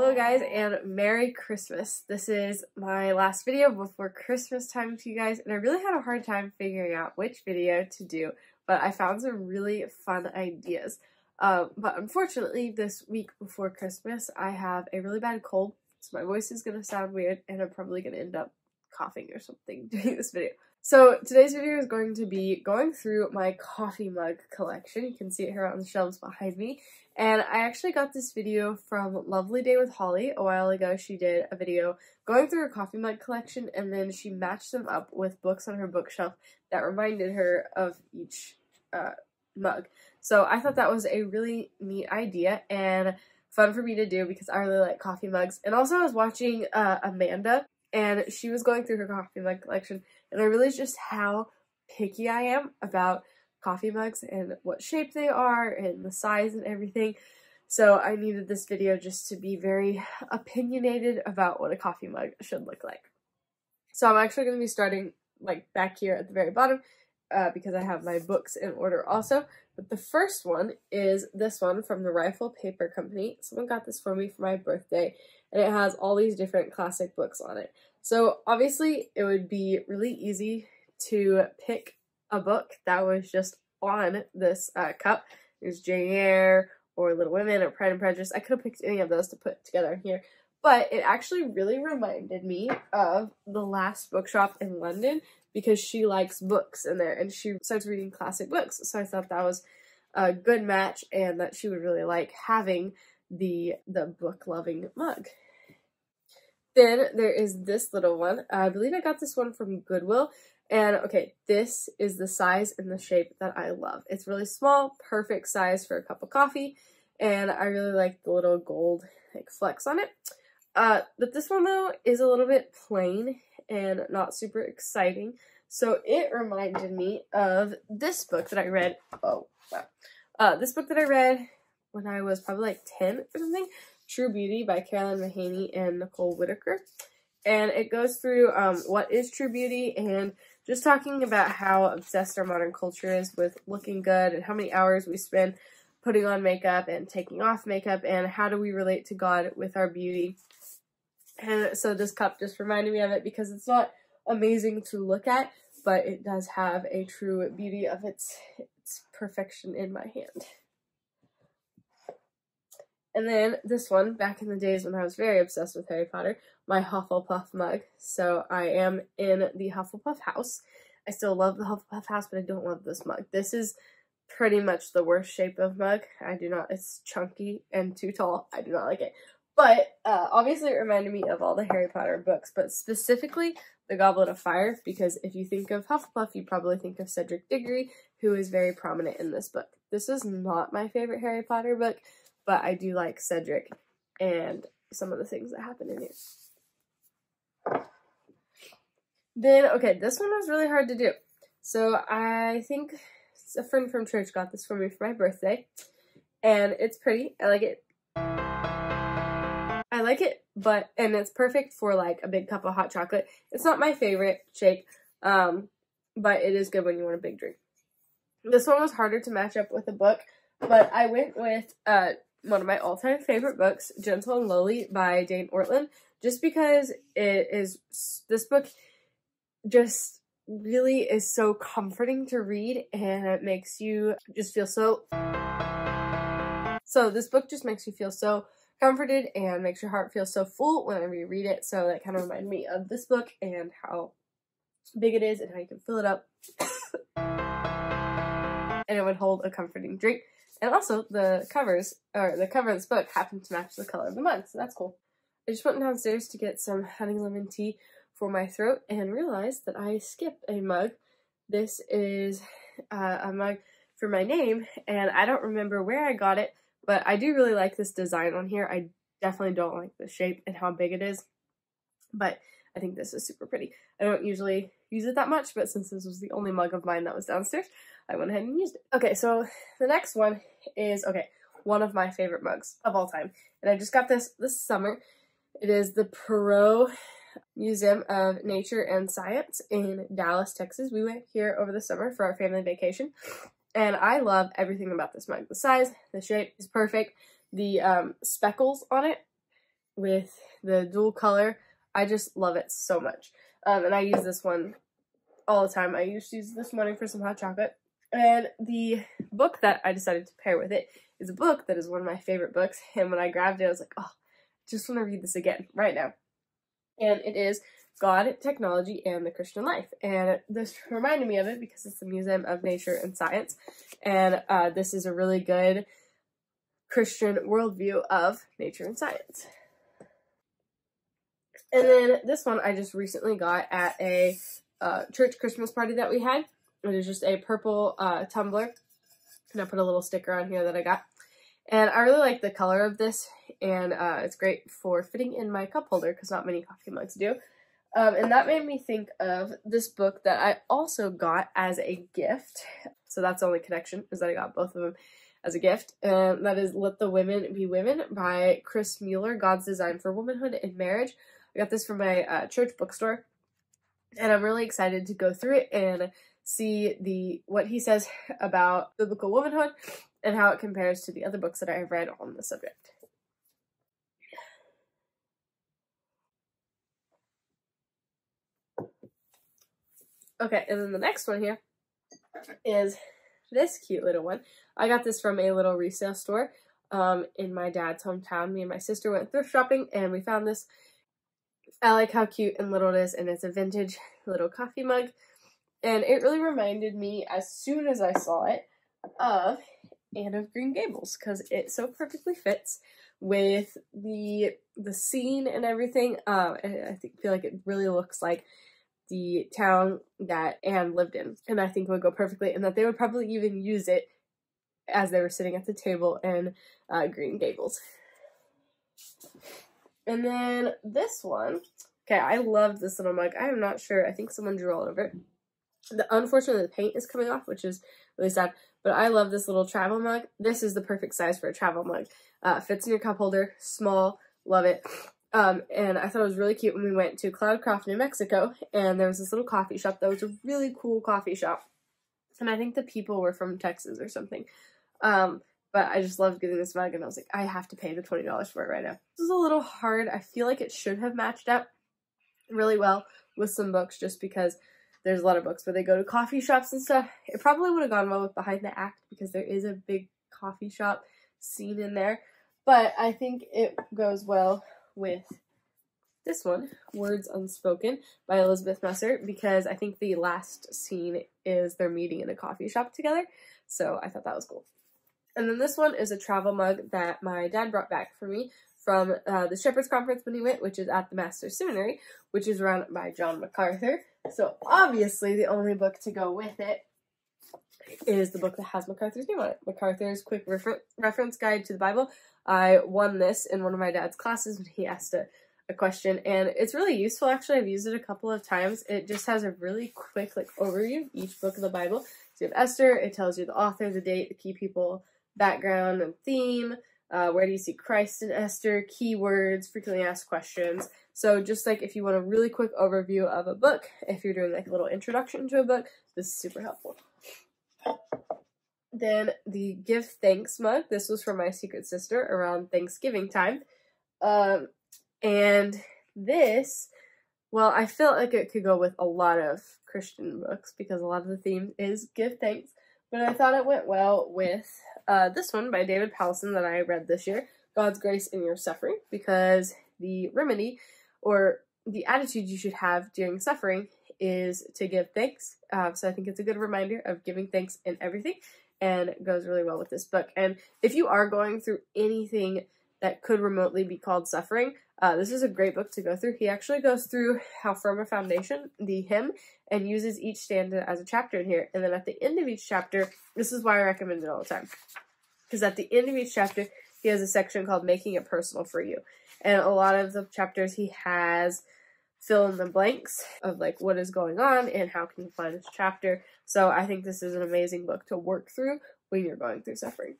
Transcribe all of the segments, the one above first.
Hello guys, and Merry Christmas. This is my last video before Christmas time to you guys, and I really had a hard time figuring out which video to do, but I found some really fun ideas. But unfortunately, this week before Christmas, I have a really bad cold, so my voice is going to sound weird, and I'm probably going to end up coughing or something doing this video. So today's video is going to be going through my coffee mug collection. You can see it here on the shelves behind me. And I actually got this video from Lovely Day with Holly a while ago. She did a video going through her coffee mug collection, and then she matched them up with books on her bookshelf that reminded her of each mug. So I thought that was a really neat idea and fun for me to do because I really like coffee mugs. And also I was watching Amanda, and she was going through her coffee mug collection, and I realized just how picky I am about coffee mugs and what shape they are and the size and everything. So I needed this video just to be very opinionated about what a coffee mug should look like. So I'm actually going to be starting like back here at the very bottom because I have my books in order also. But the first one is this one from the Rifle Paper Company. Someone got this for me for my birthday, and it has all these different classic books on it. So obviously it would be really easy to pick a book that was just on this cup. There's Jane Eyre or Little Women or Pride and Prejudice. I could have picked any of those to put together in here, but it actually really reminded me of the last bookshop in London because she likes books in there and she starts reading classic books. So I thought that was a good match and that she would really like having the book-loving mug. Then there is this little one. I believe I got this one from Goodwill. And okay, this is the size and the shape that I love. It's really small, perfect size for a cup of coffee, and I really like the little gold like flecks on it. But this one though is a little bit plain and not super exciting. So it reminded me of this book that I read. Oh wow. This book that I read when I was probably like 10 or something, True Beauty by Caroline Mahaney and Nicole Whitaker. And it goes through what is true beauty and just talking about how obsessed our modern culture is with looking good and how many hours we spend putting on makeup and taking off makeup and how do we relate to God with our beauty. And so this cup just reminded me of it because it's not amazing to look at, but it does have a true beauty of its perfection in my hand. And then this one, back in the days when I was very obsessed with Harry Potter, my Hufflepuff mug. So I am in the Hufflepuff house. I still love the Hufflepuff house, but I don't love this mug. This is pretty much the worst shape of mug. It's chunky and too tall. I do not like it. But obviously it reminded me of all the Harry Potter books, but specifically the Goblet of Fire, because if you think of Hufflepuff, you probably think of Cedric Diggory, who is very prominent in this book. This is not my favorite Harry Potter book, but I do like Cedric and some of the things that happen in it. Then, okay, this one was really hard to do. So I think a friend from church got this for me for my birthday. And it's pretty. I like it. And it's perfect for like a big cup of hot chocolate. It's not my favorite shape, but it is good when you want a big drink. This one was harder to match up with a book, but I went with one of my all-time favorite books, Gentle and Lowly by Dane Ortland, just because this book just really is so comforting to read and it makes you just feel so this book just makes you feel so comforted and makes your heart feel so full whenever you read it. So that kind of reminded me of this book and how big it is and how you can fill it up and it would hold a comforting drink. And also, the cover of this book happened to match the color of the mug, so that's cool. I just went downstairs to get some honey lemon tea for my throat and realized that I skipped a mug. This is a mug for my name, and I don't remember where I got it, but I do really like this design on here. I definitely don't like the shape and how big it is, but I think this is super pretty. I don't usually use it that much, but since this was the only mug of mine that was downstairs, I went ahead and used it. Okay, so the next one is, one of my favorite mugs of all time. And I just got this summer. It is the Perot Museum of Nature and Science in Dallas, Texas. We went here over the summer for our family vacation. And I love everything about this mug. The size, the shape is perfect. The speckles on it with the dual color. I just love it so much. And I use this one all the time. I used to use this morning for some hot chocolate. And the book that I decided to pair with it is a book that is one of my favorite books. And when I grabbed it, I was like, oh, I just want to read this again right now. And it is God, Technology, and the Christian Life. And this reminded me of it because it's the Museum of Nature and Science. And this is a really good Christian worldview of nature and science. And then this one I just recently got at a church Christmas party that we had. It is just a purple tumbler. And I put a little sticker on here that I got. And I really like the color of this. And it's great for fitting in my cup holder because not many coffee mugs do. And that made me think of this book that I also got as a gift. So that's the only connection, is that I got both of them as a gift. And that is Let the Women Be Women by Chris Mueller, God's Design for Womanhood and Marriage. I got this from my church bookstore. And I'm really excited to go through it and see what he says about biblical womanhood and how it compares to the other books that I have read on the subject. Okay, and then the next one here is this cute little one. I got this from a little resale store in my dad's hometown. Me and my sister went thrift shopping and we found this. I like how cute and little it is, and it's a vintage little coffee mug. And it really reminded me, as soon as I saw it, of Anne of Green Gables, because it so perfectly fits with the scene and everything. I feel like it really looks like the town that Anne lived in, and I think it would go perfectly, and that they would probably even use it as they were sitting at the table in Green Gables. And then this one, okay, I loved this little mug. I am not sure, I think someone drew all over it. Unfortunately, the paint is coming off, which is really sad, but I love this little travel mug. This is the perfect size for a travel mug. Fits in your cup holder, small, love it. And I thought it was really cute when we went to Cloudcroft, New Mexico, and there was this little coffee shop that was a really cool coffee shop. And I think the people were from Texas or something. But I just loved getting this mug, and I was like, I have to pay the $20 for it right now. This is a little hard. I feel like it should have matched up really well with some books, just because there's a lot of books where they go to coffee shops and stuff. It probably would have gone well with Behind the Act, because there is a big coffee shop scene in there. But I think it goes well with this one, Words Unspoken by Elizabeth Musser, because I think the last scene is they're meeting in a coffee shop together. So I thought that was cool. And then this one is a travel mug that my dad brought back for me from the Shepherd's Conference when he went, which is at the Master's Seminary, which is run by John MacArthur. So obviously the only book to go with it is the book that has MacArthur's name on it. MacArthur's Quick Reference Guide to the Bible. I won this in one of my dad's classes when he asked a question, and it's really useful. Actually, I've used it a couple of times. It just has a really quick overview of each book of the Bible. So you have Esther, it tells you the author, the date, the key people, background and theme, where do you see Christ in Esther, keywords, frequently asked questions. So just like if you want a really quick overview of a book, if you're doing like a little introduction to a book, this is super helpful. Then the Give Thanks mug. This was from my secret sister around Thanksgiving time. And this, well, I felt like it could go with a lot of Christian books because a lot of the theme is give thanks. But I thought it went well with this one by David Powlison that I read this year, God's Grace in Your Suffering, because the remedy or the attitude you should have during suffering is to give thanks. So I think it's a good reminder of giving thanks in everything, and it goes really well with this book. And if you are going through anything that could remotely be called suffering, this is a great book to go through. He actually goes through How Firm a Foundation, the hymn, and uses each stanza as a chapter in here. And then at the end of each chapter, this is why I recommend it all the time, because at the end of each chapter, he has a section called Making It Personal for You. And a lot of the chapters he has fill in the blanks of like what is going on and how can you find this chapter. So I think this is an amazing book to work through when you're going through suffering.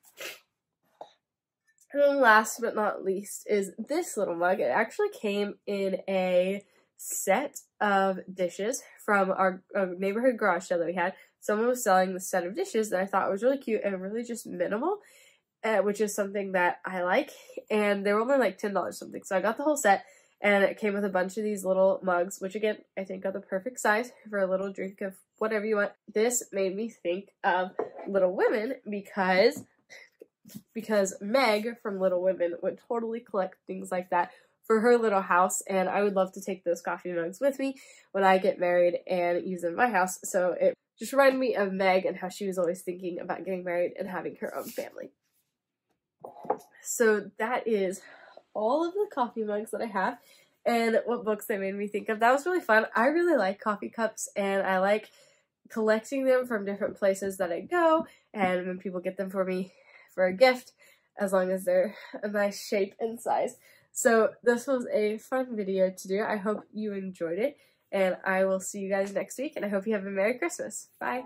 And then last but not least is this little mug. It actually came in a set of dishes from our neighborhood garage sale that we had. Someone was selling the set of dishes that I thought was really cute and really just minimal. which is something that I like, and they were only like $10 something. So I got the whole set, and it came with a bunch of these little mugs, which again, I think are the perfect size for a little drink of whatever you want. This made me think of Little Women because Meg from Little Women would totally collect things like that for her little house, and I would love to take those coffee mugs with me when I get married and use them in my house. So it just reminded me of Meg and how she was always thinking about getting married and having her own family. So that is all of the coffee mugs that I have and what books they made me think of. That was really fun. I really like coffee cups, and I like collecting them from different places that I go, and when people get them for me for a gift, as long as they're a nice shape and size. So this was a fun video to do. I hope you enjoyed it, and I will see you guys next week, and I hope you have a Merry Christmas. Bye!